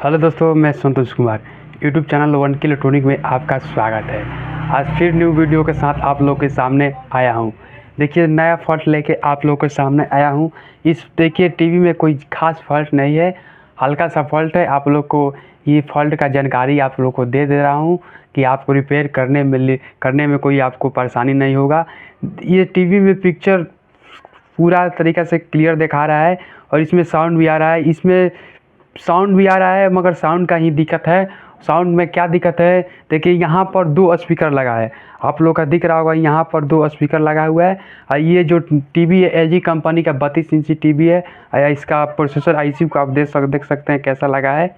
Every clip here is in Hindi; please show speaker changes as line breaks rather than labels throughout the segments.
हेलो दोस्तों, मैं Santosh Kumar YouTube channel one के इलेक्ट्रॉनिक में आपका स्वागत है। आज फिर न्यू वीडियो के साथ आप लोग के सामने आया हूं। देखिए, नया फॉल्ट लेके आप लोग के सामने आया हूं। देखिए, टीवी में कोई खास फॉल्ट नहीं है, हल्का सा फॉल्ट है। आप लोग को ये फॉल्ट का जानकारी आप लोग को दे रहा हूं कि आपको रिपेयर करने में कोई आपको परेशानी नहीं होगा। ये टीवी में पिक्चर पूरा तरीक़ा से क्लियर दिखा रहा है और इसमें साउंड भी आ रहा है, मगर साउंड का ही दिक्कत है। साउंड में क्या दिक्कत है, देखिए यहाँ पर 2 स्पीकर लगा है। आप लोग का दिख रहा होगा, यहाँ पर 2 स्पीकर लगा हुआ है। और ये जो टीवी है एलजी कंपनी का 32 इंची टीवी है। इसका प्रोसेसर आईसी को आप देख सकते हैं कैसा लगा है।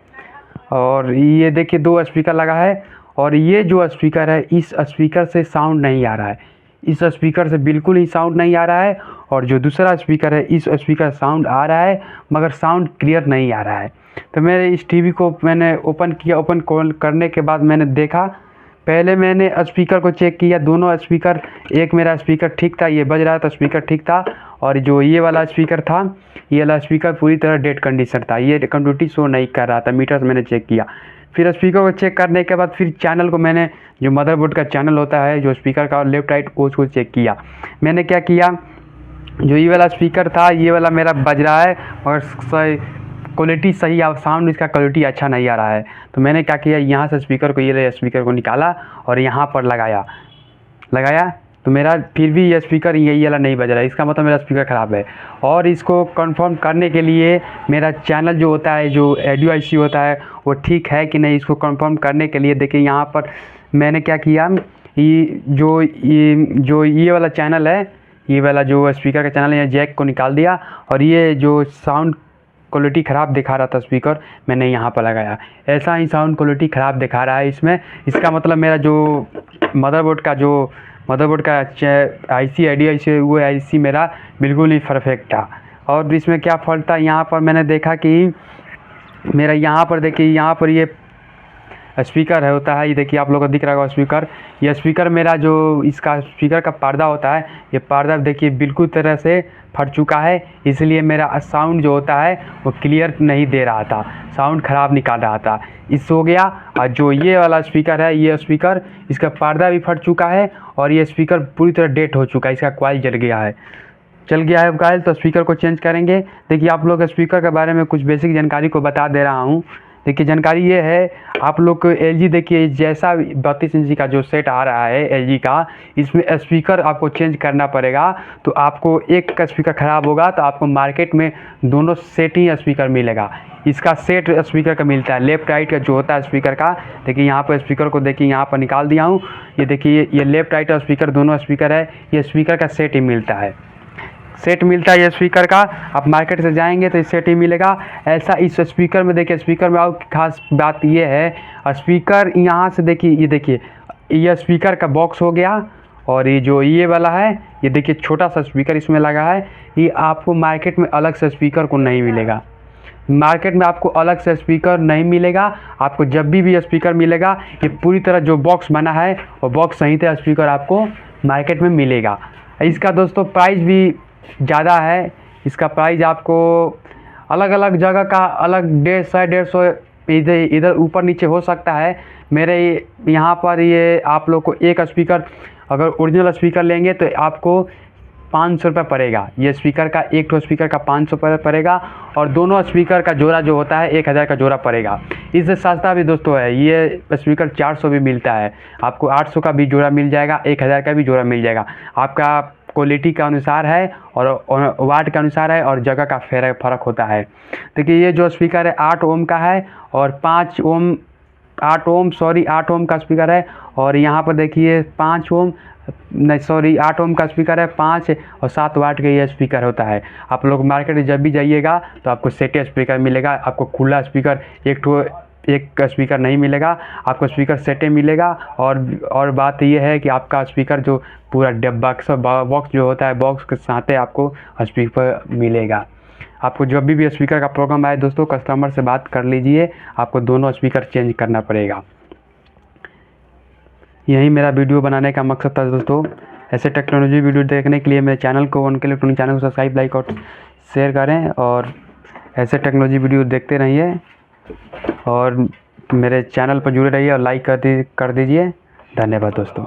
और ये देखिए 2 स्पीकर लगा है। और ये जो स्पीकर है, इस स्पीकर से साउंड नहीं आ रहा है। इस स्पीकर से बिल्कुल ही साउंड नहीं आ रहा है। और जो दूसरा स्पीकर है, इस स्पीकर साउंड आ रहा है, मगर साउंड क्लियर नहीं आ रहा है। तो मेरे इस टीवी को मैंने ओपन किया। ओपन करने के बाद मैंने देखा, पहले मैंने स्पीकर को चेक किया। दोनों स्पीकर, एक मेरा स्पीकर ठीक था, ये बज रहा था, स्पीकर ठीक था। और जो ये वाला स्पीकर था, ये वाला स्पीकर पूरी तरह डेड कंडीशन था, ये कंटिन्यूटी शो नहीं कर रहा था। मीटर से मैंने चेक किया। फिर स्पीकर को चेक करने के बाद फिर चैनल को मैंने, जो मदरबोर्ड का चैनल होता है जो स्पीकर का, लेफ्ट राइट, उसको चेक किया। मैंने क्या किया, जो ये वाला स्पीकर था, ये वाला मेरा बज रहा है, मगर क्वालिटी सही, साउंड इसका क्वालिटी अच्छा नहीं आ रहा है। तो मैंने क्या किया, यहाँ से स्पीकर को, ये स्पीकर को निकाला और यहाँ पर लगाया। तो मेरा फिर भी ये स्पीकर ये वाला नहीं बज रहा है। इसका मतलब मेरा स्पीकर ख़राब है। और इसको कंफर्म करने के लिए मेरा चैनल जो होता है, जो ऑडियो आईसी होता है, वो ठीक है कि नहीं, इसको कंफर्म करने के लिए देखिए यहाँ पर मैंने क्या किया, ये वाला चैनल है, ये वाला जो स्पीकर का चैनल है, जैक को निकाल दिया। और ये जो साउंड क्वालिटी ख़राब दिखा रहा था स्पीकर, मैंने यहाँ पर लगाया। ऐसा ही साउंड क्वालिटी ख़राब दिखा रहा है इसमें। इसका मतलब मेरा जो मदरबोर्ड का आईसी ऑडियो आईसी, वो आईसी मेरा बिल्कुल ही परफेक्ट था। और इसमें क्या फॉल्ट था, यहाँ पर मैंने देखा कि मेरा यहाँ पर देखिए, यहाँ पर ये स्पीकर है होता है, ये देखिए आप लोगों को दिख रहा होगा स्पीकर। ये स्पीकर मेरा, जो इसका स्पीकर का पर्दा होता है, ये पर्दा देखिए बिल्कुल तरह से फट चुका है। इसलिए मेरा साउंड जो होता है वो क्लियर नहीं दे रहा था, साउंड ख़राब निकाल रहा था। इस हो गया। और जो ये वाला स्पीकर है, ये स्पीकर, इसका पर्दा भी फट चुका है और ये स्पीकर पूरी तरह डेड हो चुका है। इसका कॉइल जल गया है कॉइल। तो स्पीकर को चेंज करेंगे। देखिए, आप लोग स्पीकर के बारे में कुछ बेसिक जानकारी को बता दे रहा हूँ। देखिए, जानकारी ये है, आप लोग को एलजी, देखिए जैसा 32 इंची का जो सेट आ रहा है एलजी का, इसमें स्पीकर आपको चेंज करना पड़ेगा। तो आपको एक का स्पीकर ख़राब होगा तो आपको मार्केट में दोनों सेट ही स्पीकर मिलेगा। इसका सेट स्पीकर का मिलता है, लेफ़्ट राइट का जो होता है स्पीकर का। देखिए यहाँ पर स्पीकर को देखिए, यहाँ पर निकाल दिया हूँ। ये देखिए, ये लेफ़्ट राइट स्पीकर, दोनों स्पीकर है, ये स्पीकर का सेट ही मिलता है। ये स्पीकर का। आप मार्केट से जाएंगे तो इस सेट ही मिलेगा। ऐसा इस स्पीकर में देखिए, स्पीकर में और खास बात ये है, स्पीकर यहाँ से देखिए, ये स्पीकर का बॉक्स हो गया। और ये जो ये वाला है, ये देखिए छोटा सा स्पीकर इसमें लगा है। ये आपको मार्केट में अलग से स्पीकर को नहीं मिलेगा। मार्केट में आपको अलग से स्पीकर नहीं मिलेगा। आपको जब भी स्पीकर मिलेगा, ये पूरी तरह जो बॉक्स बना है वो बॉक्स सहित स्पीकर आपको मार्केट में मिलेगा। इसका दोस्तों प्राइस भी ज़्यादा है। इसका प्राइस आपको अलग अलग जगह का अलग 150 इधर ऊपर नीचे हो सकता है। मेरे यहाँ पर ये आप लोग को एक स्पीकर, अगर ओरिजिनल स्पीकर लेंगे तो आपको 500 रुपये पड़ेगा। ये स्पीकर का, एक तो स्पीकर का 500 रुपये पड़ेगा। और दोनों स्पीकर का जोड़ा जो होता है 1000 का जोड़ा पड़ेगा। इससे सस्ता भी दोस्तों है, ये स्पीकर 400 भी मिलता है। आपको 800 का भी जोड़ा मिल जाएगा, 1000 का भी जोड़ा मिल जाएगा। आपका क्वालिटी के अनुसार है और वाट के अनुसार है और जगह का फ़र्क होता है। देखिए, ये जो स्पीकर है 8 ओम का है और 8 ओम का स्पीकर है। और यहाँ पर देखिए 8 ओम का स्पीकर है, 5 और 7 वाट का ये स्पीकर होता है। आप लोग मार्केट में जब भी जाइएगा तो आपको सेट स्पीकर मिलेगा। आपको खुला स्पीकर एक स्पीकर नहीं मिलेगा, आपको स्पीकर सेटे मिलेगा। और बात यह है कि आपका स्पीकर जो पूरा बॉक्स जो होता है, बॉक्स के साथ आपको स्पीकर मिलेगा। आपको जब भी स्पीकर का प्रॉब्लम आए दोस्तों, कस्टमर से बात कर लीजिए, आपको दोनों स्पीकर चेंज करना पड़ेगा। यही मेरा वीडियो बनाने का मकसद था दोस्तों। ऐसे टेक्नोलॉजी वीडियो देखने के लिए मेरे चैनल को, वन के इलेक्ट्रॉनिक चैनल को सब्सक्राइब, लाइक और शेयर करें। और ऐसे टेक्नोलॉजी वीडियो देखते रहिए। और मेरे चैनल पर जुड़े रहिए और लाइक कर दीजिए। धन्यवाद दोस्तों।